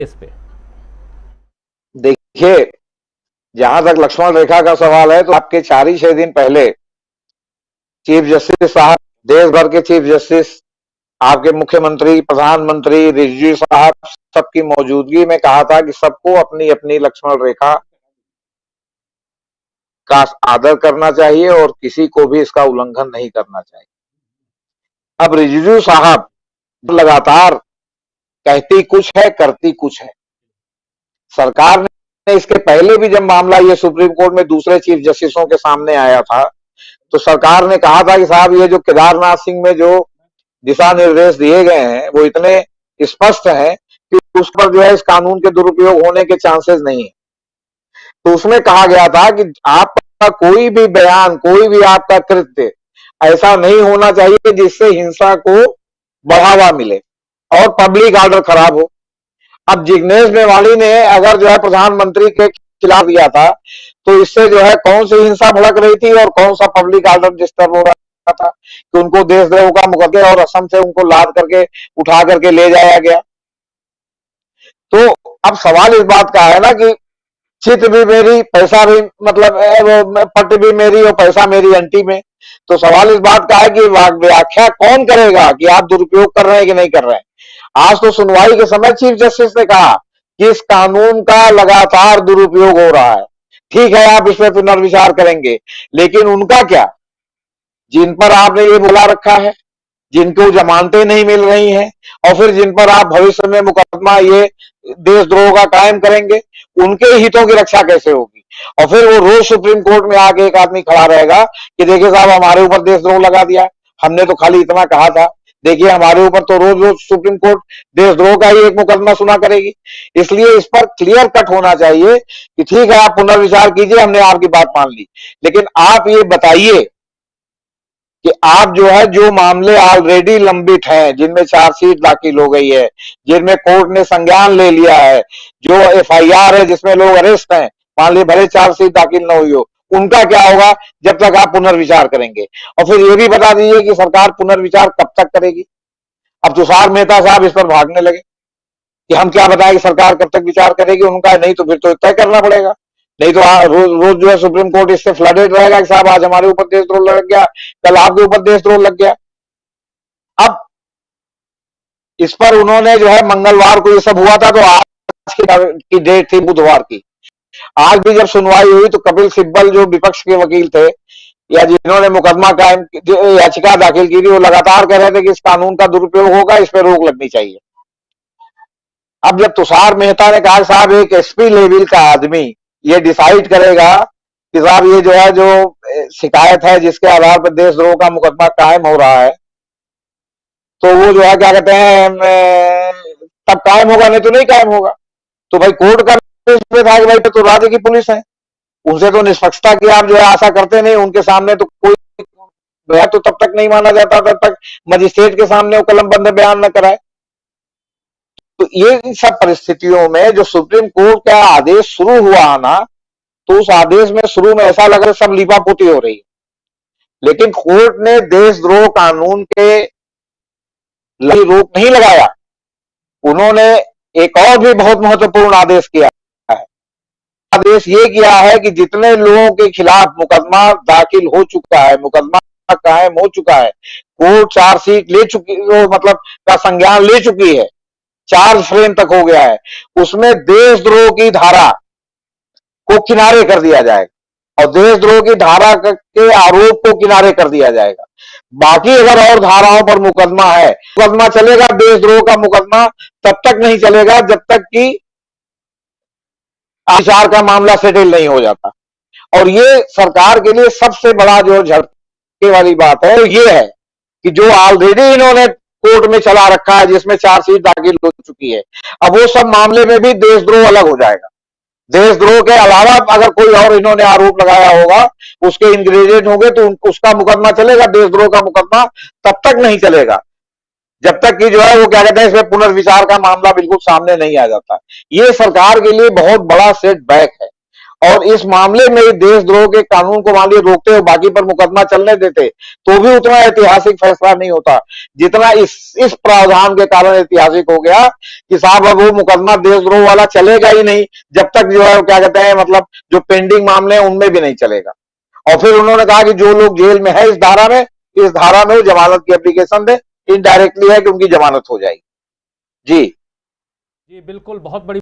इस पे। देखिए, जहां तक लक्ष्मण रेखा का सवाल है तो आपके 4 ही 6 दिन पहले चीफ जस्टिस साहब, देश भर के चीफ जस्टिस, आपके मुख्यमंत्री, प्रधानमंत्री, रिजवी साहब, सबकी मौजूदगी में कहा था कि सबको अपनी अपनी लक्ष्मण रेखा का आदर करना चाहिए और किसी को भी इसका उल्लंघन नहीं करना चाहिए। अब रिजिजू साहब लगातार कहती कुछ है, करती कुछ है। सरकार ने इसके पहले भी जब मामला ये सुप्रीम कोर्ट में दूसरे चीफ जस्टिसों के सामने आया था तो सरकार ने कहा था कि साहब ये जो केदारनाथ सिंह में जो दिशा निर्देश दिए गए हैं वो इतने स्पष्ट हैं कि उस पर जो है इस कानून के दुरुपयोग होने के चांसेस नहीं है। तो उसमें कहा गया था कि आपका कोई भी बयान, कोई भी आपका कृत्य ऐसा नहीं होना चाहिए जिससे हिंसा को बढ़ावा मिले और पब्लिक ऑर्डर खराब हो। अब जिग्नेश मेवाणी ने अगर जो है प्रधानमंत्री के खिलाफ दिया था तो इससे जो है कौन सी हिंसा भड़क रही थी और कौन सा पब्लिक ऑर्डर डिस्टर्ब हो रहा था कि उनको देशद्रोह का मुकदमा और असम से उनको लाद करके उठा करके ले जाया गया। तो अब सवाल इस बात का है ना कि चित भी मेरी, पैसा भी, मतलब वो पट भी मेरी और पैसा मेरी अंटी में। तो सवाल इस बात का है कि व्याख्या कौन करेगा कि आप दुरुपयोग कर रहे हैं कि नहीं कर रहे हैं। आज तो सुनवाई के समय चीफ जस्टिस ने कहा कि इस कानून का लगातार दुरुपयोग हो रहा है। ठीक है, आप इस पर पुनर्विचार करेंगे, लेकिन उनका क्या, जिन पर आपने ये बुला रखा है, जिनको जमानतें नहीं मिल रही हैं और फिर जिन पर आप भविष्य में मुकदमा ये देशद्रोह का कायम करेंगे, उनके हितों की रक्षा कैसे होगी। और फिर वो रोज सुप्रीम कोर्ट में आके एक आदमी खड़ा रहेगा कि देखिए साहब हमारे ऊपर देशद्रोह लगा दिया, हमने तो खाली इतना कहा था, देखिए हमारे ऊपर तो रोज रोज सुप्रीम कोर्ट देशद्रोह का ही एक मुकदमा सुना करेगी। इसलिए इस पर क्लियर कट होना चाहिए कि ठीक है आप पुनर्विचार कीजिए, हमने आपकी बात मान ली, लेकिन आप ये बताइए कि आप जो है जो मामले ऑलरेडी लंबित हैं, जिनमें चार्जशीट दाखिल हो गई है, जिनमें कोर्ट ने संज्ञान ले लिया है, जो एफआईआर है जिसमें लोग अरेस्ट हैं, मान ली भले चार्जशीट दाखिल न हुई हो, उनका क्या होगा जब तक आप पुनर्विचार करेंगे। और फिर ये भी बता दीजिए कि सरकार पुनर्विचार कब तक करेगी। अब तुषार मेहता साहब इस पर भागने लगे कि हम क्या बताएं कि सरकार कब तक विचार करेगी। उनका नहीं तो फिर तो तय करना पड़ेगा, नहीं तो रोज रोज जो है सुप्रीम कोर्ट इससे फ्लडेड रहेगा कि साहब आज हमारे ऊपर देशद्रोह लग गया, कल आपके ऊपर देशद्रोह लग गया। अब इस पर उन्होंने जो है मंगलवार को ये सब हुआ था, तो आज की डेट थी बुधवार की। आज भी जब सुनवाई हुई तो कपिल सिब्बल जो विपक्ष के वकील थे या जिन्होंने मुकदमा कायम याचिका दाखिल की थी, वो लगातार कह रहे थे कि इस कानून का दुरुपयोग होगा, इस पर रोक लगनी चाहिए। अब जब तुषार मेहता ने कहा साहब एक एसपी लेवल का आदमी ये डिसाइड करेगा कि साहब ये जो है जो शिकायत है जिसके आधार पर देशद्रोह का मुकदमा कायम हो रहा है, तो वो जो है क्या कहते हैं तब कायम होगा, नहीं तो नहीं कायम होगा। तो भाई कोर्ट का इसमें था कि भाई तो राज्य की पुलिस है, उनसे तो निष्पक्षता की आप जो है आशा करते नहीं, उनके सामने तो कोई तो तब तक नहीं माना जाता तब तक मजिस्ट्रेट के सामने वो कलमबंद बयान न कराए। तो ये सब परिस्थितियों में जो सुप्रीम कोर्ट का आदेश शुरू हुआ ना, तो उस आदेश में शुरू में ऐसा लग रहा सब लीपापोती हो रही है, लेकिन कोर्ट ने देशद्रोह कानून के रोक नहीं लगाया। उन्होंने एक और भी बहुत महत्वपूर्ण आदेश किया है। आदेश ये किया है कि जितने लोगों के खिलाफ मुकदमा दाखिल हो चुका है, मुकदमा कायम हो चुका है, कोर्ट चार्जशीट ले चुकी, मतलब का संज्ञान ले चुकी है, चार्ज फ्रेम तक हो गया है, उसमें देशद्रोह की धारा को किनारे कर दिया जाएगा और देशद्रोह की धारा के आरोप को किनारे कर दिया जाएगा। बाकी अगर और धाराओं पर मुकदमा है, मुकदमा चलेगा, देशद्रोह का मुकदमा तब तक नहीं चलेगा जब तक कि विचार का मामला सेटल नहीं हो जाता। और ये सरकार के लिए सबसे बड़ा जो झटके वाली बात है वो ये है कि जो ऑलरेडी इन्होंने कोर्ट में चला रखा है जिसमें चार्जशीट दाखिल हो चुकी है, अब वो सब मामले में भी देशद्रोह अलग हो जाएगा। देशद्रोह के अलावा अगर कोई और इन्होंने आरोप लगाया होगा, उसके इंग्रेडिएंट होंगे, तो उसका मुकदमा चलेगा, देशद्रोह का मुकदमा तब तक नहीं चलेगा जब तक कि जो है वो क्या कहते हैं इसमें पुनर्विचार का मामला बिल्कुल सामने नहीं आ जाता। ये सरकार के लिए बहुत बड़ा सेटबैक है और इस मामले में देशद्रोह के कानून को मान लीजिए रोकते हुए बाकी पर मुकदमा चलने देते तो भी उतना ऐतिहासिक फैसला नहीं होता जितना इस प्रावधान के कारण ऐतिहासिक हो गया कि साहब अब वो मुकदमा देशद्रोह वाला चलेगा ही नहीं जब तक जो है क्या कहते हैं मतलब जो पेंडिंग मामले हैं उनमें भी नहीं चलेगा। और फिर उन्होंने कहा कि जो लोग जेल में है इस धारा में वो जमानत की एप्लीकेशन दे, इनडायरेक्टली है कि उनकी जमानत हो जाएगी। जी जी बिल्कुल, बहुत बड़ी